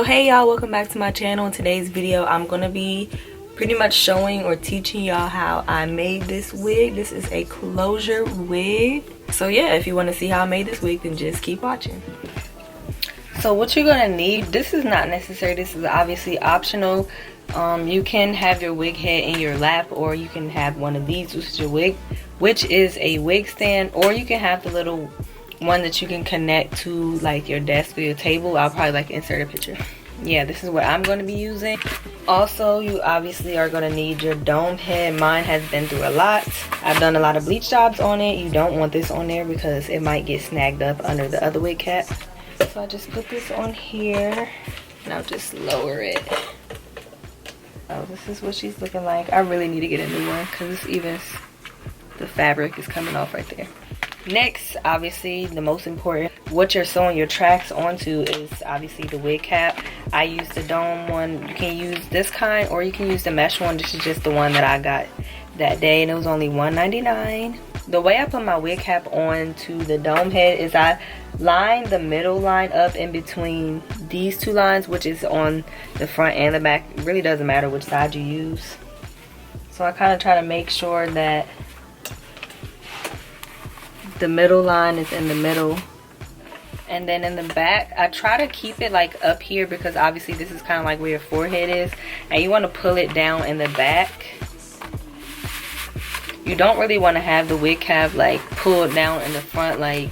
hey y'all, welcome back to my channel. In today's video I'm gonna be pretty much showing or teaching y'all how I made this wig. This is a closure wig. So yeah, if you want to see how I made this wig, then just keep watching. So what you're gonna need, this is not necessary, this is obviously optional. You can have your wig head in your lap, or you can have one of these, which is your wig, which is a wig stand, or you can have the little one that you can connect to like your desk or your table. I'll probably like insert a picture. Yeah, this is what I'm going to be using. Also, you obviously are going to need your dome head. Mine has been through a lot. I've done a lot of bleach jobs on it. You don't want this on there because it might get snagged up under the other wig cap. So I just put this on here and I'll just lower it. Oh, this is what she's looking like. I really need to get a new one because even the fabric is coming off right there. Next, obviously the most important, what you're sewing your tracks onto is obviously the wig cap. I use the dome one. You can use this kind or you can use the mesh one. This is just the one that I got that day and it was only $1.99. The way I put my wig cap onto the dome head is I line the middle line up in between these two lines, which is on the front and the back. It really doesn't matter which side you use. So I kind of try to make sure that the middle line is in the middle, and then in the back I try to keep it like up here because obviously this is kind of like where your forehead is, and you want to pull it down in the back. You don't really want to have the wig cap like pulled down in the front, like,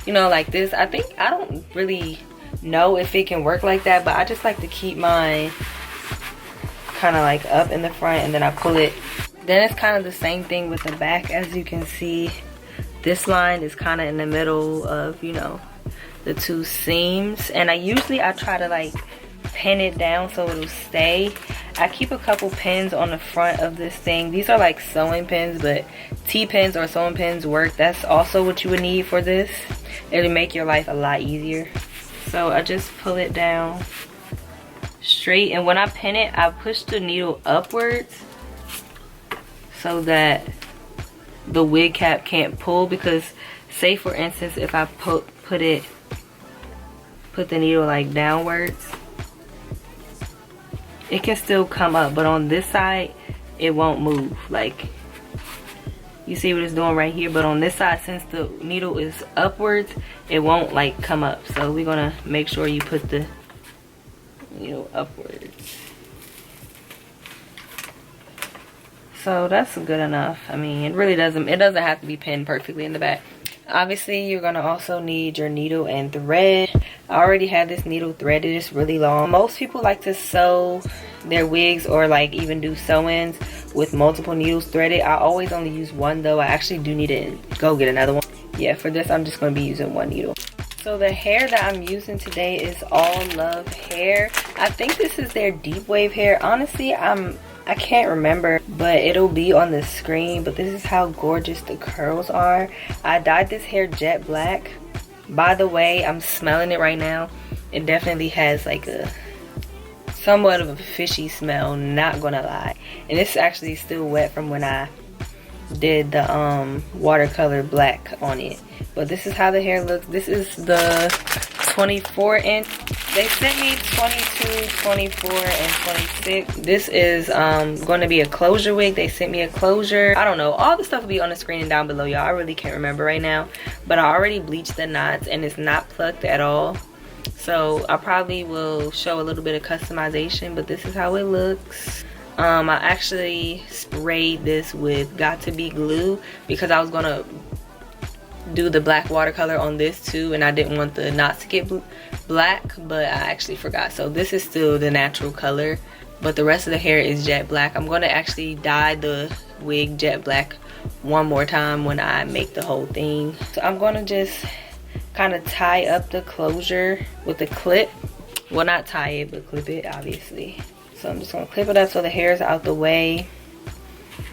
you know, like this. I don't really know if it can work like that, but I just like to keep mine kind of like up in the front and then I pull it. Then it's kind of the same thing with the back. As you can see, this line is kind of in the middle of, you know, the two seams, and I try to like pin it down so it'll stay. I keep a couple pins on the front of this thing. These are like sewing pins, but T-pins or sewing pins work. That's also what you would need for this. It'll make your life a lot easier. So I just pull it down straight, and when I pin it, I push the needle upwards so that the wig cap can't pull, because say for instance if I put the needle like downwards, it can still come up, but on this side it won't move. Like, you see what it's doing right here, but on this side, since the needle is upwards, it won't like come up. So we're gonna make sure you put the needle upwards. So that's good enough. I mean, it doesn't have to be pinned perfectly in the back. Obviously, you're gonna also need your needle and thread. I already have this needle threaded. It's really long. Most people like to sew their wigs or like even do sew-ins with multiple needles threaded. I always only use one though. I actually do need to go get another one. Yeah, for this I'm just gonna be using one needle. So the hair that I'm using today is Allove hair. I think this is their deep wave hair. Honestly, I can't remember, but it'll be on the screen. But this is how gorgeous the curls are. I dyed this hair jet black. By the way, I'm smelling it right now. It definitely has like a somewhat of a fishy smell, not gonna lie. And it's actually still wet from when I did the watercolor black on it. But this is how the hair looks. This is the 24 inch. They sent me 22, 24, and 26. This is going to be a closure wig. They sent me a closure. I don't know. All the stuff will be on the screen and down below, y'all. I really can't remember right now. But I already bleached the knots and it's not plucked at all. So I probably will show a little bit of customization, but this is how it looks. I actually sprayed this with Got To Be glue because I was going to do the black watercolor on this too, and I didn't want the knots to get black, but I actually forgot. So this is still the natural color, but the rest of the hair is jet black. I'm going to actually dye the wig jet black one more time when I make the whole thing. So I'm going to just kind of tie up the closure with the clip. Well, not tie it, but clip it, obviously. So I'm just going to clip it up so the hair is out the way.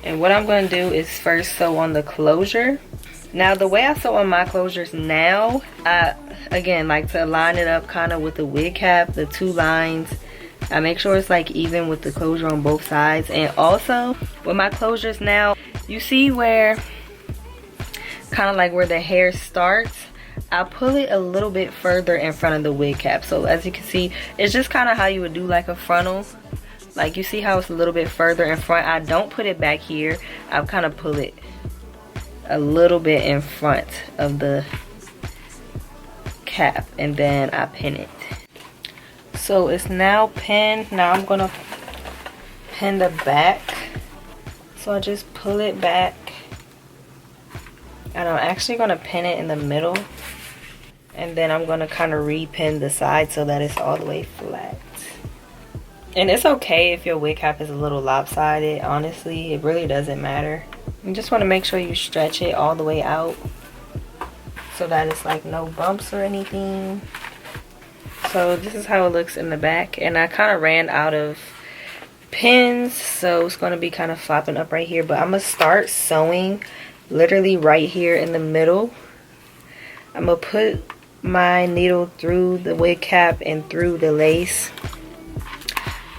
And what I'm going to do is first sew on the closure. Now the way I sew on my closures now, I again like to line it up kind of with the wig cap, the two lines. I make sure it's like even with the closure on both sides. And also with my closures now, you see where kind of like where the hair starts, I'll pull it a little bit further in front of the wig cap. So as you can see, it's just kind of how you would do like a frontal. Like you see how it's a little bit further in front. I don't put it back here. I'll kind of pull it a little bit in front of the cap, and then I pin it. So it's now pinned. Now I'm gonna pin the back. So I just pull it back, and I'm actually gonna pin it in the middle, and then I'm gonna kind of repin the side so that it's all the way flat. And it's okay if your wig cap is a little lopsided. Honestly, it really doesn't matter. You just want to make sure you stretch it all the way out so that it's like no bumps or anything. So this is how it looks in the back, and I kind of ran out of pins, so it's going to be kind of flopping up right here. But I'm gonna start sewing literally right here in the middle. I'm gonna put my needle through the wig cap and through the lace,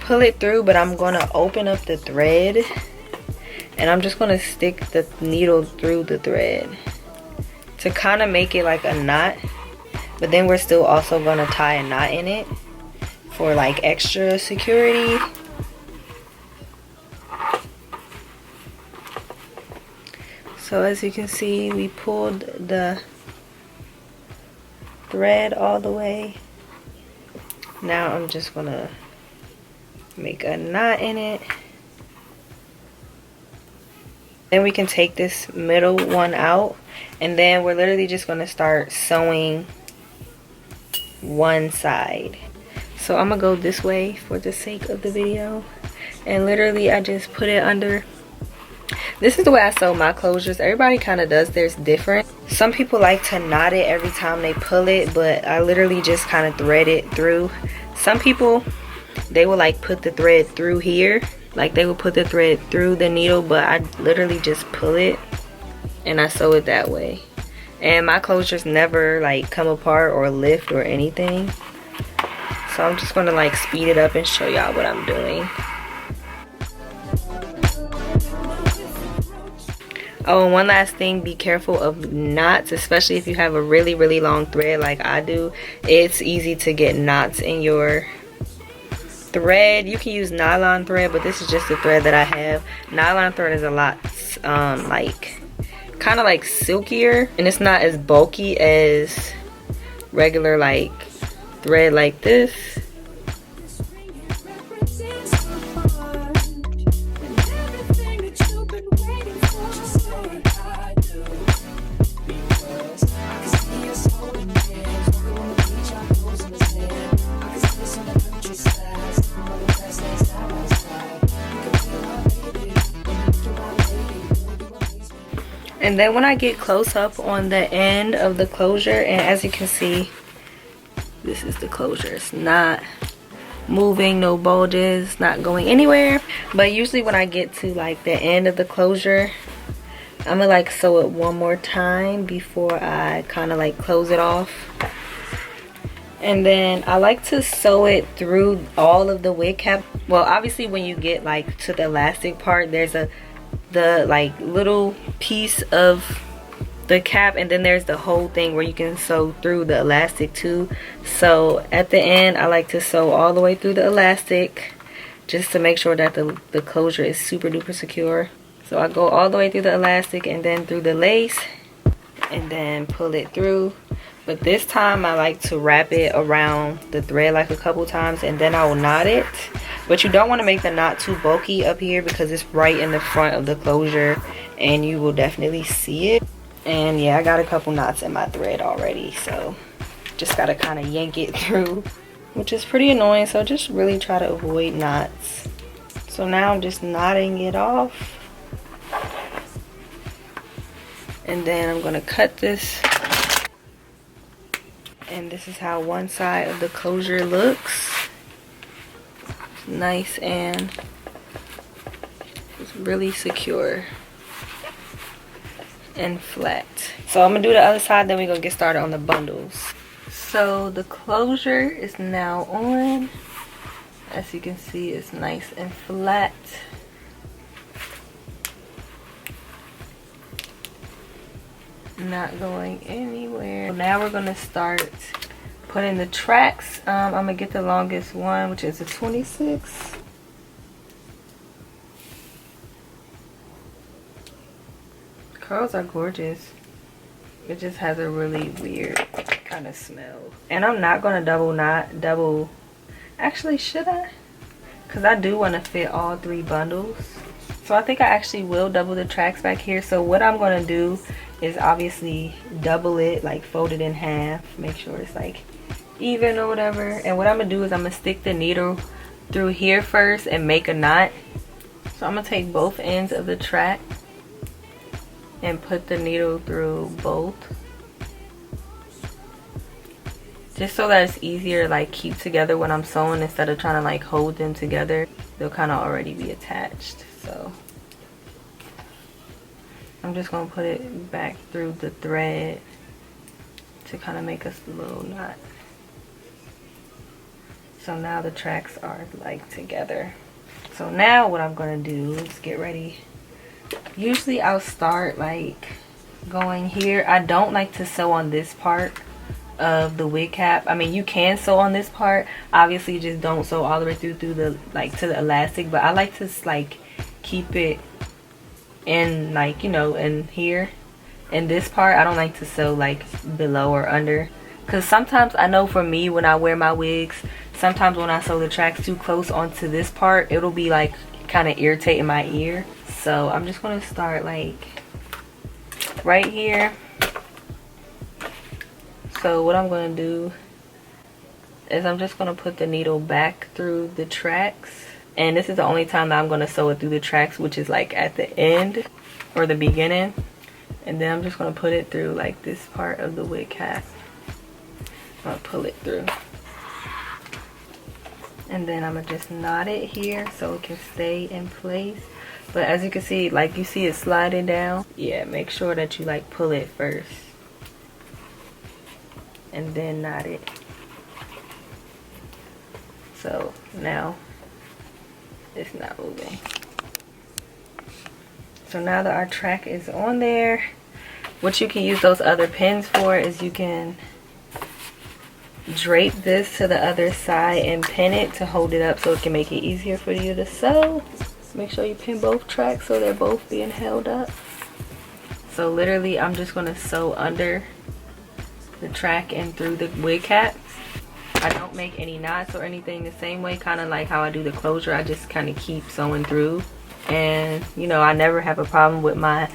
pull it through, but I'm gonna open up the thread, and I'm just gonna stick the needle through the thread to kind of make it like a knot. But then we're still also gonna tie a knot in it for like extra security. So as you can see, we pulled the thread all the way. Now I'm just gonna make a knot in it. Then we can take this middle one out, and then we're literally just gonna start sewing one side. So I'm gonna go this way for the sake of the video, and literally I just put it under. This is the way I sew my closures. Everybody kind of does theirs different. Some people like to knot it every time they pull it, but I literally just kind of thread it through. Some people, they will like put the thread through here, like they will put the thread through the needle, but I literally just pull it and I sew it that way. And my closures never like come apart or lift or anything. So I'm just gonna like speed it up and show y'all what I'm doing. Oh, and one last thing, be careful of knots, especially if you have a really long thread like I do. It's easy to get knots in your thread. You can use nylon thread, but this is just the thread that I have. Nylon thread is a lot like kind of like silkier, and it's not as bulky as regular like thread like this. And then when I get close up on the end of the closure, and as you can see, this is the closure. It's not moving, no bulges, not going anywhere. But usually when I get to like the end of the closure, I'm gonna like sew it one more time before I kind of like close it off. And then I like to sew it through all of the wig cap. Well, obviously when you get like to the elastic part, there's the like little piece of the cap, and then there's the whole thing where you can sew through the elastic too. So at the end I like to sew all the way through the elastic just to make sure that the closure is super duper secure. So I go all the way through the elastic and then through the lace and then pull it through. But this time I like to wrap it around the thread like a couple times, and then I will knot it. But you don't want to make the knot too bulky up here because it's right in the front of the closure and you will definitely see it. And yeah, I got a couple knots in my thread already, so just gotta kind of yank it through, which is pretty annoying. So just really try to avoid knots. So now I'm just knotting it off, and then I'm gonna cut this. And this is how one side of the closure looks. It's nice and it's really secure and flat. So I'm gonna do the other side, then we're gonna get started on the bundles. So the closure is now on. As you can see, it's nice and flat. not going anywhere. So now we're gonna start putting the tracks. I'm gonna get the longest one, which is a 26. Curls are gorgeous. It just has a really weird kind of smell. And I'm not gonna double. Actually, should I? Because I do want to fit all 3 bundles. So I think I actually will double the tracks back here. So what I'm gonna do is obviously double it, like fold it in half, make sure it's like even or whatever. And what I'm gonna do is I'm gonna stick the needle through here first and make a knot. So I'm gonna take both ends of the track and put the needle through both, just so that it's easier to like keep together when I'm sewing, instead of trying to like hold them together. They'll kind of already be attached. So I'm just gonna put it back through the thread to kind of make us a little knot. So now the tracks are like together. So now what I'm gonna do is get ready. Usually I'll start like going here. I don't like to sew on this part of the wig cap. I mean, you can sew on this part, obviously, just don't sew all the way through the like to the elastic. But I like to like keep it in, like, you know, in here in this part. I don't like to sew like below or under, because sometimes I know for me, when I wear my wigs, sometimes when I sew the tracks too close onto this part, it'll be like kind of irritating my ear. So I'm just gonna start like right here. So what I'm gonna do is I'm just gonna put the needle back through the tracks, and this is the only time that I'm gonna sew it through the tracks, which is like at the end or the beginning. And then I'm just gonna put it through like this part of the wig cap. I'm gonna pull it through, and then I'm gonna just knot it here so it can stay in place. But as you can see, like, you see it sliding down. Yeah, make sure that you like pull it first and then knot it. So now it's not moving. So now that our track is on there, what you can use those other pins for is you can drape this to the other side and pin it to hold it up, so it can make it easier for you to sew. Make sure you pin both tracks so they're both being held up. So literally I'm just going to sew under the track and through the wig cap. I don't make any knots or anything, the same way kind of like how I do the closure. I just kind of keep sewing through, and you know, I never have a problem with my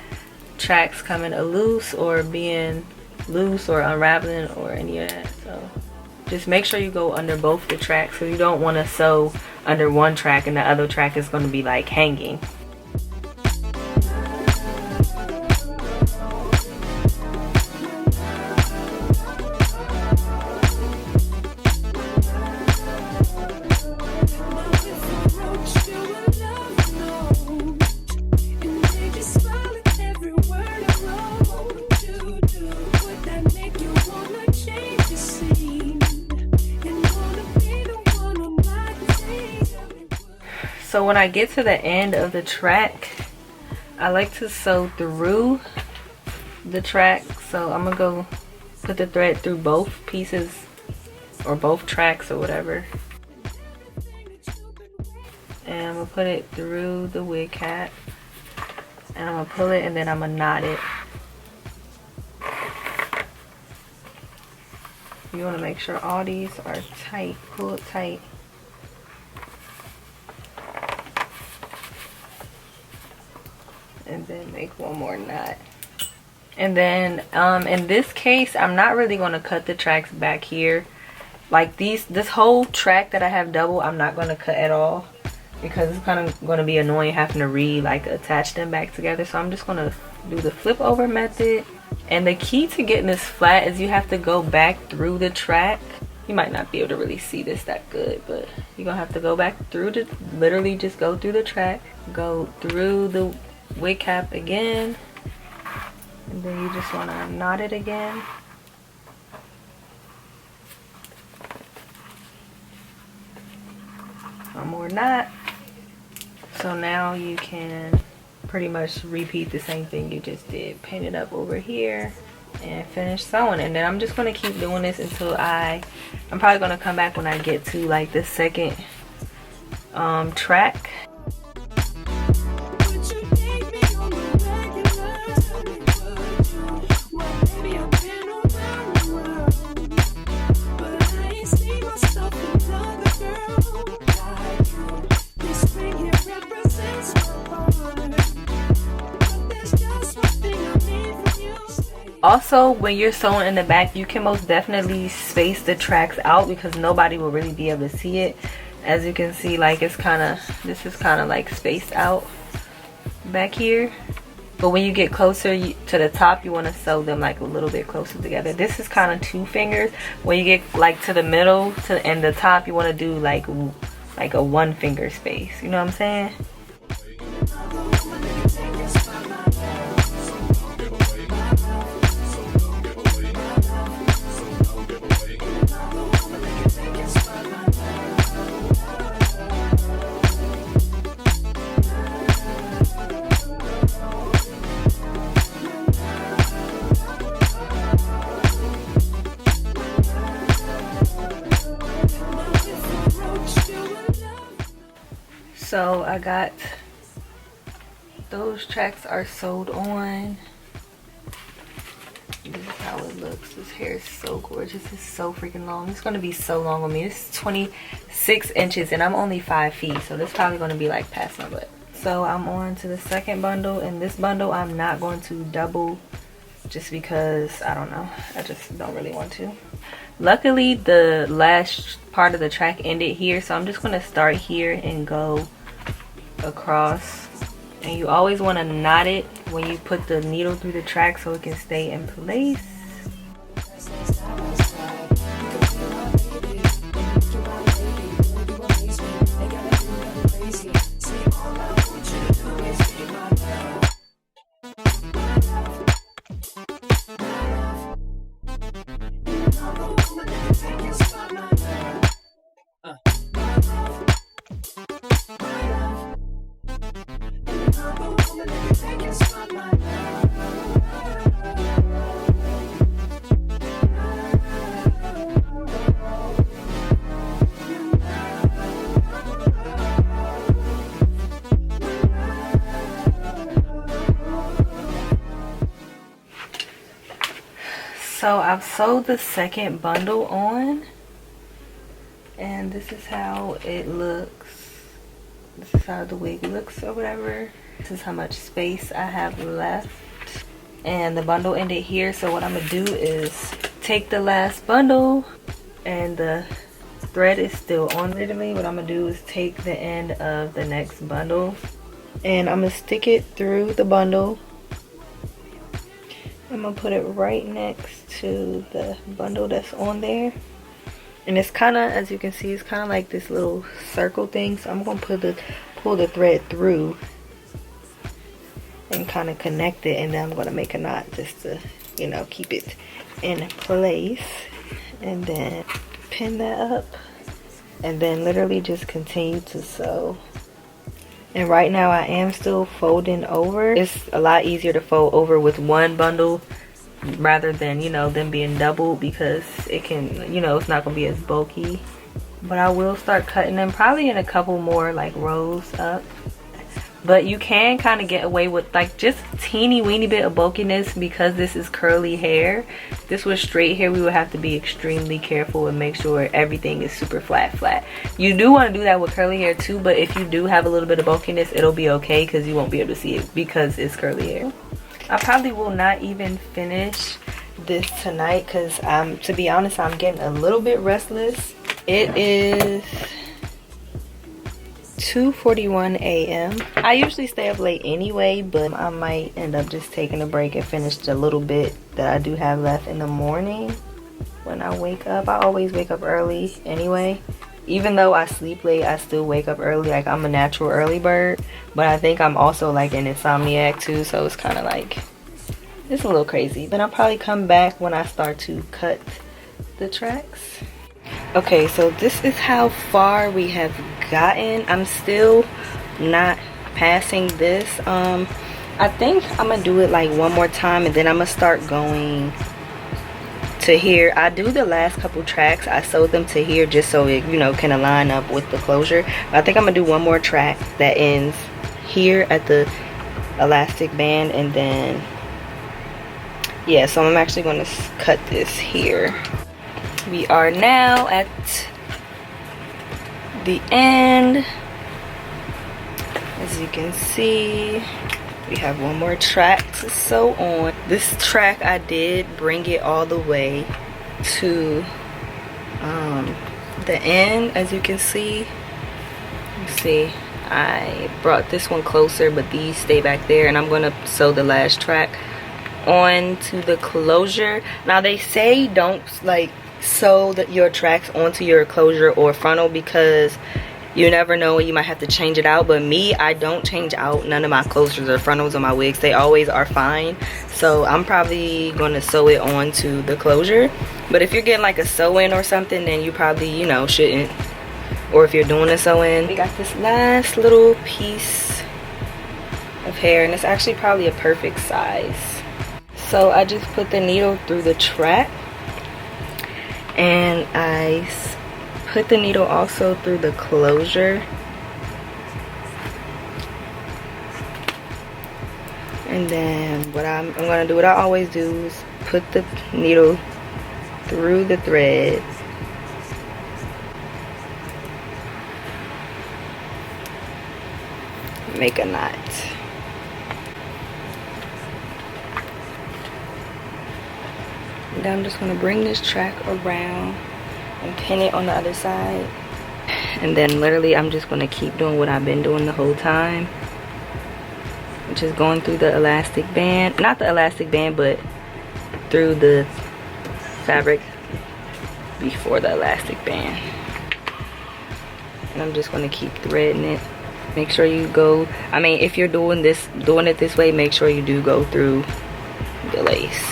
tracks coming loose or being loose or unraveling or any of that. So just make sure you go under both the tracks, so you don't want to sew under one track and the other track is going to be like hanging. So when I get to the end of the track, I like to sew through the track. So I'm gonna go put the thread through both pieces or both tracks or whatever, and I'm gonna put it through the wig cap, and I'm gonna pull it, and then I'm gonna knot it. You want to make sure all these are tight. Pull it tight. And then make one more knot. And then in this case, I'm not really going to cut the tracks back here. Like this whole track that I have double, I'm not going to cut at all, because it's kind of going to be annoying having to attach them back together. So I'm just going to do the flip over method. And the key to getting this flat is you have to go back through the track. You might not be able to really see this that good, but you're going to have to go back through the, literally just go through the track, go through the wig cap again, and then you just want to knot it again. One more knot. So now you can pretty much repeat the same thing you just did. Pin it up over here, and finish sewing. And then I'm just going to keep doing this until I'm probably going to come back when I get to like the second track. Also, when you're sewing in the back, you can most definitely space the tracks out because nobody will really be able to see it. As you can see, like this is kind of like spaced out back here. But when you get closer to the top, you want to sew them like a little bit closer together. This is kind of 2 fingers. When you get like to the middle and the top, you want to do like a 1 finger space. You know what I'm saying? So I got those tracks are sewed on. This is how it looks. This hair is so gorgeous. It's so freaking long. It's gonna be so long on me. This is 26 inches and I'm only 5 feet, so this is probably gonna be like past my butt. So I'm on to the second bundle, and this bundle I'm not going to double just because I don't know, I just don't really want to. Luckily the last part of the track ended here, so I'm just gonna start here and go across. And you always want to knot it when you put the needle through the track so it can stay in place. So I've sewed the second bundle on, and this is how it looks. This is how the wig looks or whatever. This is how much space I have left, and the bundle ended here. So what I'm gonna do is take the last bundle, and the thread is still on literally. What I'm gonna do is take the end of the next bundle and I'm gonna stick it through the bundle. I'm gonna put it right next to the bundle that's on there, and it's kind of, as you can see, it's kind of like this little circle thing. So I'm gonna pull the thread through and kind of connect it, and then I'm gonna make a knot just to, you know, keep it in place, and then pin that up, and then literally just continue to sew. And right now I am still folding over. It's a lot easier to fold over with one bundle rather than, you know, them being doubled, because it can, you know, it's not gonna be as bulky. But I will start cutting them probably in a couple more like rows up. But you can kind of get away with like just teeny weeny bit of bulkiness because this is curly hair. If this was straight hair, we would have to be extremely careful and make sure everything is super flat. You do want to do that with curly hair too, but if you do have a little bit of bulkiness, it'll be okay because you won't be able to see it because it's curly hair. I probably will not even finish this tonight because to be honest, I'm getting a little bit restless. It is 2:41 a.m. I usually stay up late anyway, but I might end up just taking a break and finish the little bit that I do have left in the morning when I wake up. I always wake up early anyway. Even though I sleep late, I still wake up early. Like, I'm a natural early bird, but I think I'm also like an insomniac too, so it's kind of like, it's a little crazy. But I'll probably come back when I start to cut the tracks. Okay, so this is how far we have gotten. I'm still not passing this. I think I'm gonna do it like one more time, and then I'm gonna start going to here. I do the last couple tracks, I sewed them to here just so it, you know, can align up with the closure. But I think I'm gonna do one more track that ends here at the elastic band, and then yeah, so I'm actually going to cut this here. We are now at the end. As you can see, we have one more track to sew on. This track, I did bring it all the way to the end. As you can see, I brought this one closer, but these stay back there, and I'm gonna sew the last track onto the closure. Now they say don't like sew your tracks onto your closure or frontal, because you never know, you might have to change it out. But me, I don't change out none of my closures or frontals on my wigs. They always are fine. So I'm probably going to sew it onto the closure. But if you're getting like a sew-in or something, then you probably, you know, shouldn't. Or if you're doing a sew-in. We got this last little piece of hair, and it's actually probably a perfect size. So I just put the needle through the track, and I put the needle also through the closure, and then what I'm gonna do, what I always do, is put the needle through the thread, make a knot. And then I'm just gonna bring this track around and pin it on the other side, and then literally I'm just going to keep doing what I've been doing the whole time, which is going through the elastic band, not the elastic band, but through the fabric before the elastic band. And I'm just going to keep threading it. Make sure you go, I mean, if you're doing it this way, make sure you do go through the lace.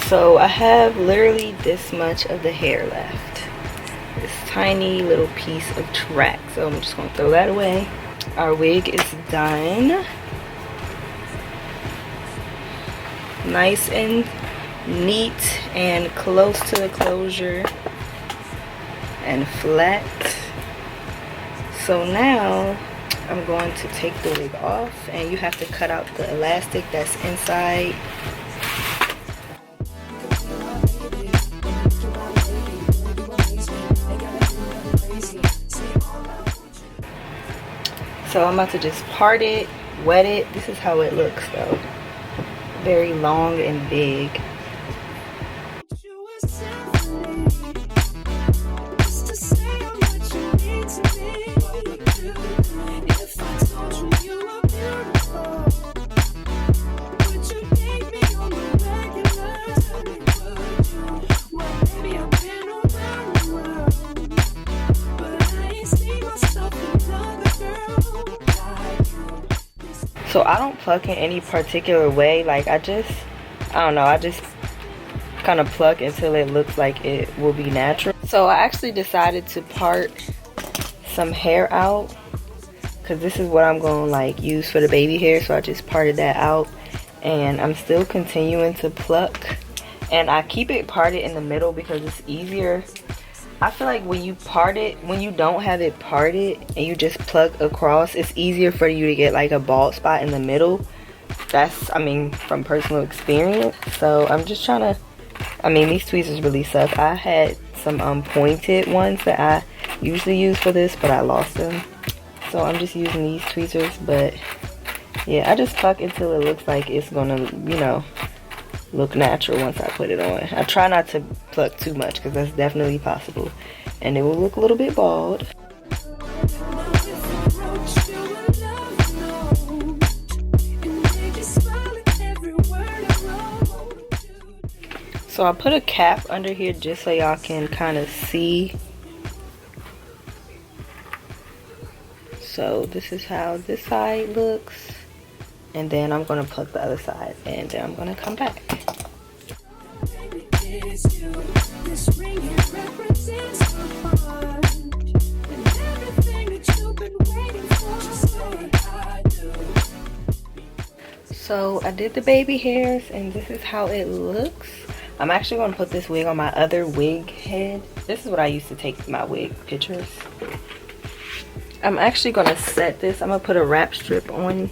So I have literally this much of the hair left, this tiny little piece of track, so I'm just going to throw that away. Our wig is done, nice and neat and close to the closure and flat. So now I'm going to take the wig off, and you have to cut out the elastic that's inside. So I'm about to just part it, wet it. This is how it looks though. Very long and big. So I don't pluck in any particular way. Like I don't know, I just kind of pluck until it looks like it will be natural. So I actually decided to part some hair out, because this is what I'm going to like use for the baby hair. So I just parted that out, and I'm still continuing to pluck, and I keep it parted in the middle because it's easier. I feel like when you part it, when you don't have it parted and you just pluck across, it's easier for you to get like a bald spot in the middle. That's, I mean, from personal experience. So I'm just trying to, I mean, these tweezers really suck. I had some pointed ones that I usually use for this, but I lost them. So I'm just using these tweezers. But yeah, I just pluck until it looks like it's gonna, you know, look natural once I put it on. I try not to pluck too much because that's definitely possible, and it will look a little bit bald. So I put a cap under here just so y'all can kind of see. So this is how this side looks. and then I'm gonna pluck the other side, and then I'm gonna come back. So I did the baby hairs, and this is how it looks. I'm actually gonna put this wig on my other wig head. This is what I used to take my wig pictures. I'm actually gonna set this. I'm gonna put a wrap strip on.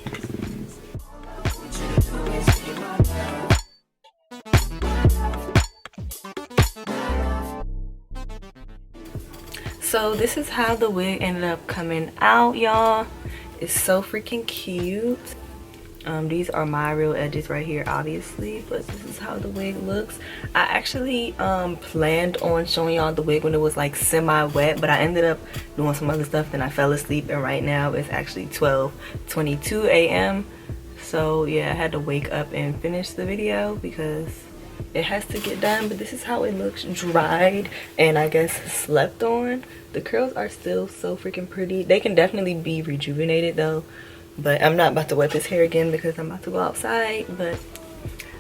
So this is how the wig ended up coming out, y'all. It's so freaking cute. These are my real edges right here, obviously, but this is how the wig looks. I actually planned on showing y'all the wig when it was like semi-wet, but I ended up doing some other stuff, then I fell asleep, and right now it's actually 12:22 a.m. So yeah, I had to wake up and finish the video because it has to get done. But this is how it looks dried and I guess slept on. The curls are still so freaking pretty. They can definitely be rejuvenated though, but I'm not about to wet this hair again because I'm about to go outside. But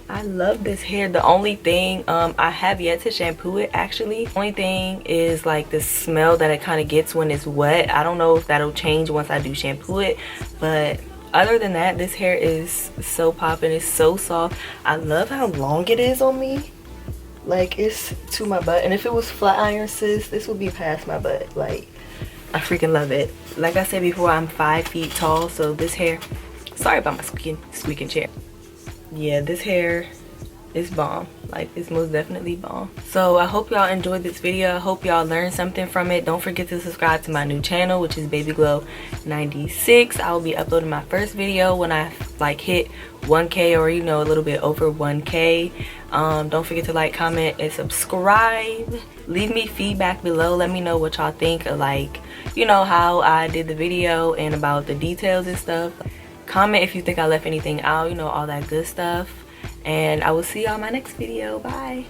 I love this hair. The only thing, I have yet to shampoo it actually. The only thing is like the smell that it kind of gets when it's wet. I don't know if that'll change once I do shampoo it, but other than that, this hair is so popping. It's so soft. I love how long it is on me. Like, it's to my butt, and if it was flat iron, sis, this would be past my butt. Like, I freaking love it. Like I said before, I'm 5 feet tall, so this hair, sorry about my squeaking chair. Yeah, this hair is bomb. Like, it's most definitely bomb. So I hope y'all enjoyed this video. I hope y'all learned something from it. Don't forget to subscribe to my new channel, which is Baby Glow 96. I will be uploading my first video when I like hit 1K, or you know, a little bit over 1K. Don't forget to like, comment, and subscribe. Leave me feedback below. Let me know what y'all think of, like, you know, how I did the video and about the details and stuff. Comment if you think I left anything out, you know, all that good stuff. And I will see y'all in my next video. Bye.